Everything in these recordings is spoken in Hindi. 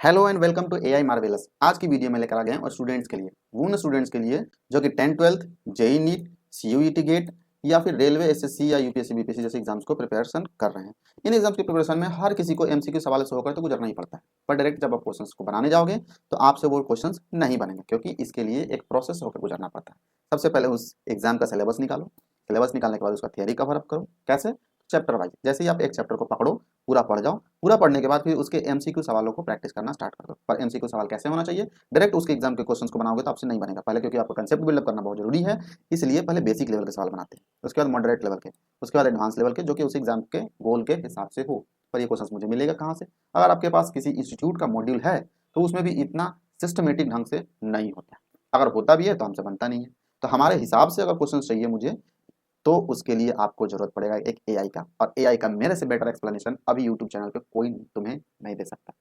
Hello and welcome to AI Marvelous. आज की वीडियो में लेकर आ गए हैं और स्टूडेंट्स के लिए, वो उन स्टूडेंट्स के लिए जो कि 10th 12th JEE NEET CUET gate या फिर रेलवे एसएससी या यूपीएससी बीपीएससी जैसे एग्जाम्स को प्रिपरेशन कर रहे हैं। इन एग्जाम्स की प्रिपरेशन में हर किसी को एमसीक्यू सवाल से होकर तो गुजरना ही पड़ता है, पर डायरेक्ट जब आप क्वेश्चंस को बनाने जाओगे तो आपसे वो क्वेश्चंस नहीं बनेंगे, क्योंकि इसके लिए एक प्रोसेस होकर गुजरना पड़ता है। सबसे पहले उस एग्जाम का सिलेबस निकालो, सिलेबस निकालने के बाद उसका थियरी कवर अप करो। कैसे? Chapter wise. जैसे ही आप एक चैप्टर को पकड़ो, पूरा पढ़ जाओ, पूरा पढ़ने के बाद फिर उसके एमसीक्यू सवालों को प्रैक्टिस करना स्टार्ट कर दो। पर एमसीक्यू सवाल कैसे होना चाहिए? डायरेक्ट उसके एग्जाम के क्वेश्चंस को बनाओगे तो आपसे नहीं बनेगा, पहले क्योंकि आपको कंसेप्ट बिल्डअप करना बहुत जरूरी है, इसलिए पहले बेसिक लेवल के सवाल बनाते हैं, उसके बाद मॉडरेट लेवल के, उसके बाद एडवांस लेवल के, जो कि उस एग्जाम के गोल के हिसाब से हो। पर ये क्वेश्चंस मुझे मिलेगा कहाँ से? अगर आपके पास किसी इंस्टीट्यूट का मॉड्यूल है तो उसमें भी इतना सिस्टमेटिक ढंग से नहीं होता, अगर होता भी है तो हमसे बनता नहीं है। तो हमारे हिसाब से अगर क्वेश्चन चाहिए मुझे, तो उसके लिए आपको जरूरत पड़ेगा एक एआई का, और एआई का मेरे से बेटर एक्सप्लेनेशन अभी यूट्यूब चैनल पे कोई तुम्हें नहीं दे सकता।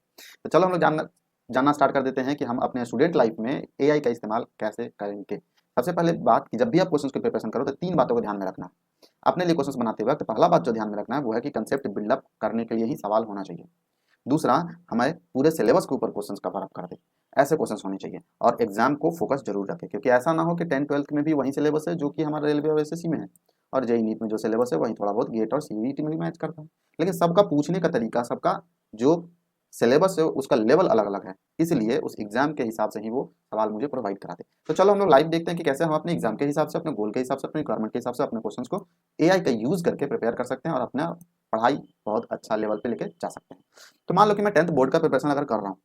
तो चलो हम लोग जानना जानना स्टार्ट कर देते हैं कि हम अपने स्टूडेंट लाइफ में एआई का इस्तेमाल कैसे करेंगे। सबसे पहले बात कि जब भी आप क्वेश्चन की प्रिपरेशन करो तो तीन बातों को ध्यान में रखना है। अपने लिए क्वेश्चन बनाते वक्त पहला बात जो ध्यान में रखना है वो है कि कंसेप्ट बिल्डअप करने के लिए ही सवाल होना चाहिए। दूसरा, हमारे पूरे सिलेबस के ऊपर क्वेश्चंस कवर अप कर दे, ऐसे क्वेश्चंस होने चाहिए। और एग्जाम को फोकस जरूर रखें, क्योंकि ऐसा ना हो कि 10th 12th में भी वही सिलेबस है जो कि हमारा रेलवे और एसएससी में है, और जेई नीट में जो सिलेबस है वही थोड़ा बहुत गेट और सीयूईटी में भी मैच करता है। लेकिन सबका पूछने का तरीका, सबका जो सिलेबस है उसका लेवल अलग अलग है, इसलिए उस एग्जाम के हिसाब से ही वो सवाल मुझे प्रोवाइड कराते। तो चलो हम लोग लाइव देखते हैं कि कैसे हम अपने एग्जाम के हिसाब से, अपने गोल के हिसाब से, अपने रिक्वायरमेंट के हिसाब से अपने क्वेश्चंस को एआई का यूज करके प्रिपेयर कर सकते हैं और अपना पढ़ाई बहुत अच्छा लेवल पे लेके जा सकते हैं। तो मान लो कि मैं 10th बोर्ड का प्रिपरेशन अगर कर रहा हूँ,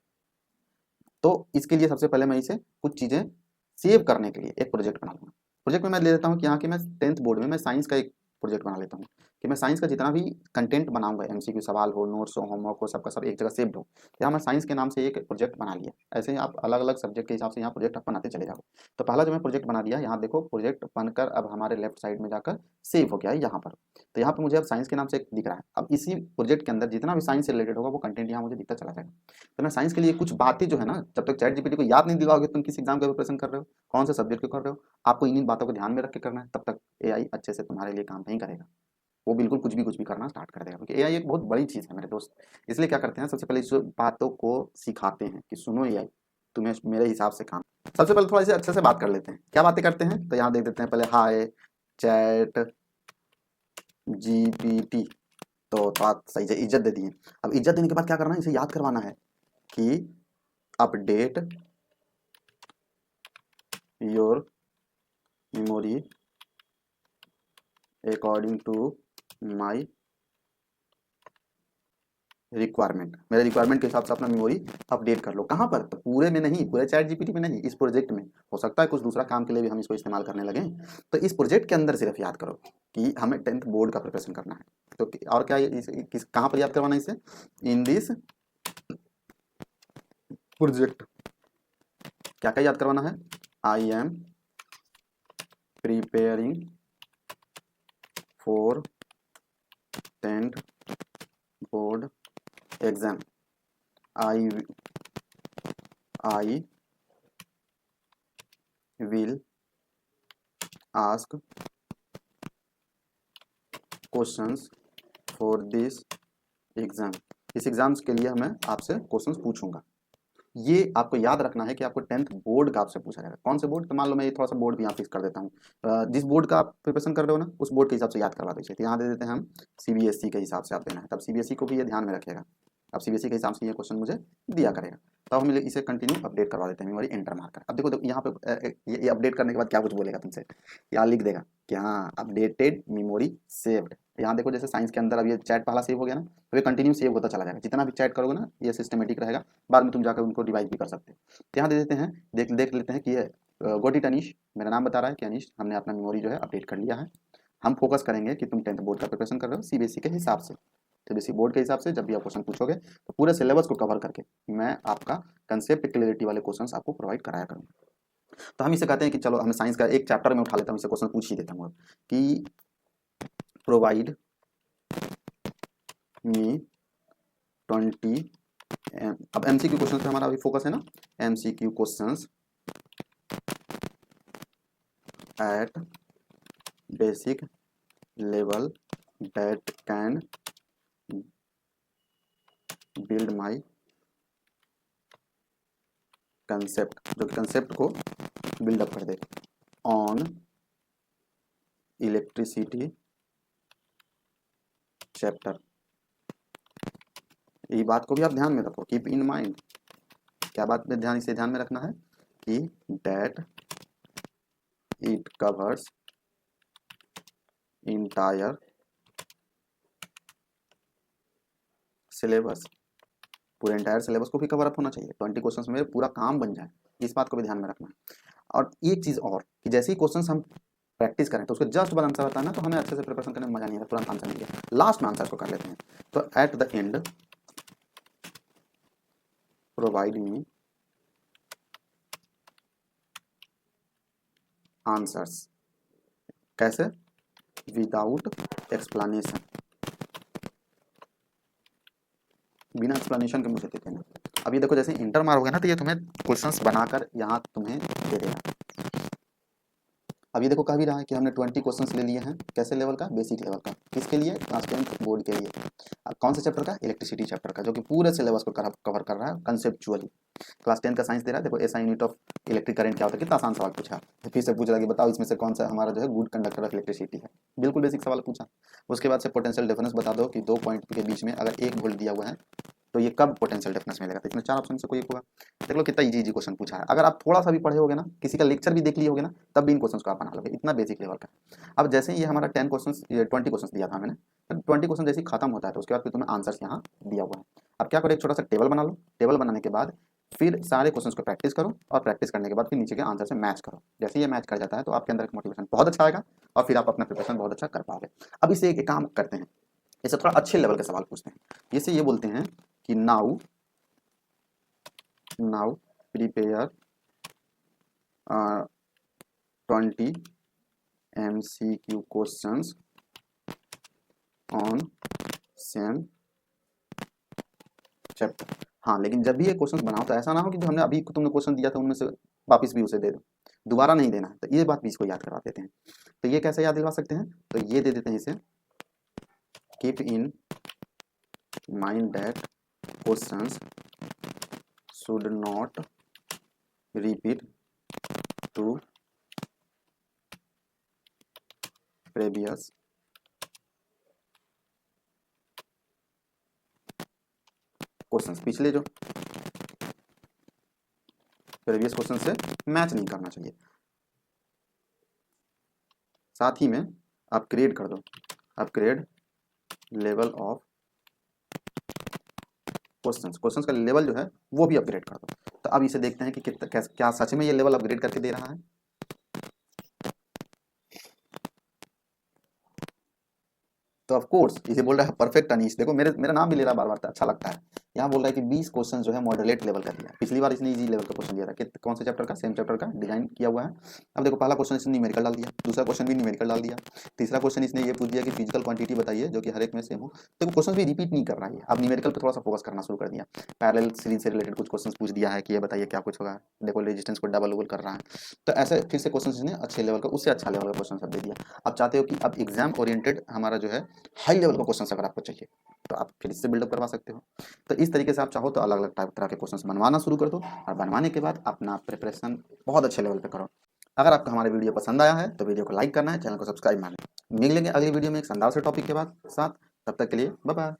तो इसके लिए सबसे पहले मैं इसे कुछ चीज़ें सेव करने के लिए एक प्रोजेक्ट बना लूँगा। प्रोजेक्ट में मैं ले लेता हूँ कि यहाँ कि मैं 10th बोर्ड में मैं साइंस का एक प्रोजेक्ट बना लेता हूँ, कि मैं साइंस का जितना भी कंटेंट बनाऊंगा, एमसीक्यू सवाल हो, नोट्स हो, होमवर्क हो, सबका सब एक जगह सेव्ड हो। यहाँ मैं साइंस के नाम से एक प्रोजेक्ट बना लिया। ऐसे ही आप अलग अलग सब्जेक्ट के हिसाब से यहाँ प्रोजेक्ट आप बनाते चले जाओ। तो पहला जो मैं प्रोजेक्ट बना दिया, यहाँ देखो प्रोजेक्ट बनकर अब हमारे लेफ्ट साइड में जाकर सेव हो गया है यहाँ पर। तो यहाँ पर मुझे अब साइंस के नाम से दिख रहा है। अब इसी प्रोजेक्ट के अंदर जितना भी साइंस से रिलेटेड होगा वो कंटेंट यहाँ मुझे दिखता चला जाएगा। तो मैं साइंस के लिए कुछ बातें जो है ना, जब तक चैट जीपीटी को याद नहीं दिलाओगे तुम किस एग्जाम का प्रिपरेशन कर रहे हो, कौन से सब्जेक्ट को कर रहे हो, आपको इन बातों को ध्यान में रख के करना है, तब तक एआई अच्छे से तुम्हारे लिए काम नहीं करेगा। वो बिल्कुल कुछ भी करना स्टार्ट कर देगा, क्योंकि एआई एक बहुत बड़ी चीज़ है मेरे दोस्त। इसलिए क्या करते हैं, सबसे पहले इस बातों को सिखाते हैं कि सुनो एआई, तुम्हें मेरे हिसाब से काम। सबसे पहले थोड़ा इसे अच्छे से बात कर लेते हैं। क्या बातें करते हैं, तो यहाँ देख देते हैं पहले, हाय चैट जीपीटी। तो बात सही से इज्जत दे दिए। अब इज्जत देने के बाद क्या करना है, इसे याद करवाना है कि update your memory according to my requirement. मेरे रिक्वायरमेंट के हिसाब से अपना मेमोरी अपडेट कर लो। कहाँ पर? तो पूरे में नहीं, पूरे चैट जीपीटी में नहीं, इस प्रोजेक्ट में। हो सकता है कुछ दूसरा काम के लिए भी हम इसको इस्तेमाल करने लगें, तो इस प्रोजेक्ट के अंदर सिर्फ याद करो कि हमें 10th बोर्ड का प्रिपरेशन करना है। तो और क्या किस कहाँ पर याद करवाना है इसे? In this project. क्या क्या याद करवाना है? I am preparing for 10th board exam. I I will ask questions for this exam. इस एग्जाम्स के लिए मैं आपसे क्वेश्चंस पूछूंगा। ये आपको याद रखना है कि आपको 10th बोर्ड का आपसे पूछा जाएगा। कौन से बोर्ड? तो मान लो मैं ये थोड़ा सा बोर्ड भी यहाँ फिक्स कर देता हूँ। जिस बोर्ड का आप प्रिपरेशन कर रहे हो ना, उस बोर्ड के हिसाब से याद करवा दीजिए। तो यहाँ दे देते हैं हम सीबीएसई के हिसाब से आप देना है, तब सीबीएसई को भी ये ध्यान में रखेगा। अब सीबीएसई के हिसाब से ये क्वेश्चन मुझे दिया करेगा। तो हम इसे कंटिन्यू अपडेट करवा देते हैं, मेमोरी एंटर मारकर। अब देखो यहाँ पे ये अपडेट करने के बाद क्या कुछ बोलेगा तुमसे, यहाँ लिख देगा कि हाँ अपडेटेड मेमोरी सेव्ड। यहाँ देखो जैसे साइंस के अंदर अब ये चैट पहला सेव हो गया ना, तो ये कंटिन्यू सेव होता चला जाएगा। जितना भी चैट करोगे ना, ये सिस्टमेटिक रहेगा, बाद में तुम जाकर उनको रिवाइज भी कर सकते हो। तो यहाँ दे देते हैं, देख लेते हैं कि ये गोट इट अनीश मेरा नाम बता रहा है कि अनीश हमने अपना मेमोरी जो है अपडेट कर लिया है। हम फोकस करेंगे कि तुम 10th बोर्ड का प्रिपरेशन कर रहे हो सीबीएसई के हिसाब से। सीबीएसई बोर्ड के हिसाब से जब भी आप क्वेश्चन पूछोगे तो पूरे सिलेबस को कवर करके मैं आपका कंसेप्ट क्लियरिटी वाले क्वेश्चंस आपको प्रोवाइड कराया करूँगा। तो हम इसे कहते हैं कि चलो हमें साइंस का एक चैप्टर में उठा लेता हूँ, इसे क्वेश्चन पूछ ही देता हूँ कि प्रोवाइड मी 20 अब एमसीक्यू क्वेश्चन पे हमारा अभी फोकस है ना, MCQ questions eight basic level that can build my concept, जो कि कंसेप्ट को बिल्डअप कर दे। ऑन इलेक्ट्रिसिटी चैप्टर, ये बात को भी आप ध्यान में रखो, कीप इन माइंड। क्या बात में ध्यान, इसे ध्यान में रखना है कि that it covers entire syllabus, पूरे इंटायर सिलेबस को भी कवर अप होना चाहिए। 20 क्वेश्चंस में पूरा काम बन जाए, इस बात को भी ध्यान में रखना है। और एक चीज़ और कि जैसे ही क्वेश्चंस हम प्रैक्टिस करें तो उसके जस्ट बाद आंसर आता है ना, तो हमें अच्छे से प्रिपरेशन करने में मजा नहीं आता, तुरंत आंसर नहीं है, लास्ट में आंसर को कर लेते हैं। तो at the end provide me answers, कैसे? विदाउट एक्सप्लेनेशन, बिना एक्सप्लेनेशन के मुझे दे देना। अभी देखो जैसे इंटर मारोगे ना तो ये तुम्हें क्वेश्चंस बनाकर यहाँ तुम्हें दे देगा। अभी देखो कह भी रहा है कि हमने 20 क्वेश्चंस ले लिए हैं, कैसे लेवल का? बेसिक लेवल का। किसके लिए? क्लास 10 बोर्ड के लिए। कौन से चैप्टर का? इलेक्ट्रिसिटी चैप्टर का, जो कि पूरे सिलेबस को कवर कर रहा है कंसेप्चुअली। क्लास 10 का साइंस दे रहा है। देखो SI unit of electric current क्या होता है, कितना आसान सवाल पूछा। फिर से पूछ रहा कि बताओ इसमें से कौन सा हमारा जो है गुड कंडक्टर ऑफ इलेक्ट्रिसिटी है, बिल्कुल बेसिक सवाल पूछा। उसके बाद से पोटेंशियल डिफरेंस बता दो कि 2 पॉइंट के बीच में अगर 1 वोल्ट दिया हुआ है तो ये कब पोटेंशियल डिफरेंस मिलेगा। तो इसमें 4 ऑप्शन से कोई एक होगा। देख लो कितना इजी क्वेश्चन पूछा है। अगर आप थोड़ा सा भी पढ़े होगे ना, किसी का लेक्चर भी देख लिए होगे ना, तब भी इन क्वेश्चन को आप बना लोगे, इतना बेसिक लेवल का। अब जैसे ये हमारा 10 क्वेश्चन 20 क्वेश्चन दिया था मैंने, 20 क्वेश्चन जैसे खत्म होता है तो उसके बाद फिर तुम्हें आंसर्स यहाँ दिया हुआ है। अब क्या करो, एक छोटा सा टेबल बना लो। टेबल बनाने के बाद फिर सारे क्वेश्चंस को प्रैक्टिस करो, और प्रैक्टिस करने के बाद फिर नीचे के आंसर से मैच करो। जैसे ये मैच कर जाता है तो आपके अंदर एक मोटिवेशन बहुत अच्छा आएगा, और फिर आप अपना प्रिपरेशन बहुत अच्छा कर पाओगे। अब इसे एक काम करते हैं, इसे थोड़ा अच्छे लेवल के सवाल पूछते हैं। जैसे ये बोलते हैं कि now prepare 20 MCQ questions on same chapter. हाँ, लेकिन जब भी ये क्वेश्चंस बनाओ तो ऐसा ना हो कि जो हमने अभी तुमने क्वेश्चन दिया था उनमें से वापस भी उसे दे दो, दोबारा नहीं देना है। तो ये बात भी इसको याद करवा देते हैं। तो ये कैसे याद दिलवा सकते हैं? तो ये दे देते हैं इसे, keep in mind that questions should not repeat to previous questions, पिछले जो प्रीवियस क्वेश्चन से मैच नहीं करना चाहिए। साथ ही में अपग्रेड कर दो, अपग्रेड लेवल ऑफ क्वेश्चंस का लेवल जो है वो भी अपग्रेड कर दो। तो अब इसे देखते हैं कि क्या सच में ये लेवल अपग्रेड करके दे रहा है। तो ऑफ कोर्स इसे बोल रहा है परफेक्ट अनीश। देखो मेरा नाम भी ले रहा बार बार, अच्छा लगता है। यहाँ बोल रहा है कि 20 क्वेश्चन जो है मॉडरेट लेवल का दिया। पिछली बार इसने इजी लेवल का क्वेश्चन दिया था कि कौन से चैप्टर का? सेम चैप्टर का डिजाइन किया हुआ है। अब देखो पहला क्वेश्चन इसने न्यूमेरिकल डाल दिया, दूसरा क्वेश्चन भी न्यूमेरिकल डाल दिया, तीसरा क्वेश्चन इसने ये पूछ दिया कि फिजिकल क्वांटिटी बताइए जो कि हर एक में सेम हो। देखो क्वेश्चन भी रिपीट नहीं कर रहा है, अब न्यूमेरिकल पर थोड़ा सा फोकस करना शुरू कर दिया। पैरेलल सीरीज से रिलेटेड कुछ क्वेश्चन पूछ दिया है कि ये बताइए क्या कुछ होगा। देखो रेजिस्टेंस को डबल उबल कर रहा है। तो ऐसे फिर से क्वेश्चन इसने अच्छे लेवल का, उससे अच्छा लेवल का क्वेश्चन सब दे दिया। अब चाहते हो कि अब एग्जाम ओरिएंटेड हमारा जो है हाई लेवल का क्वेश्चन अगर आपको चाहिए तो आप फिर इससे बिल्डअप करवा सकते हो। तो इस तरीके से आप चाहो तो अलग अलग तरह के क्वेश्चंस बनवाना शुरू कर दो, और बनवाने के बाद अपना प्रिपरेशन बहुत अच्छे लेवल पे करो। अगर आपको हमारे वीडियो पसंद आया है तो वीडियो को लाइक करना है, चैनल को सब्सक्राइब मारना है। मिलेंगे अगली वीडियो में एक शानदार से टॉपिक के साथ। तब तक के लिए बाय बाय।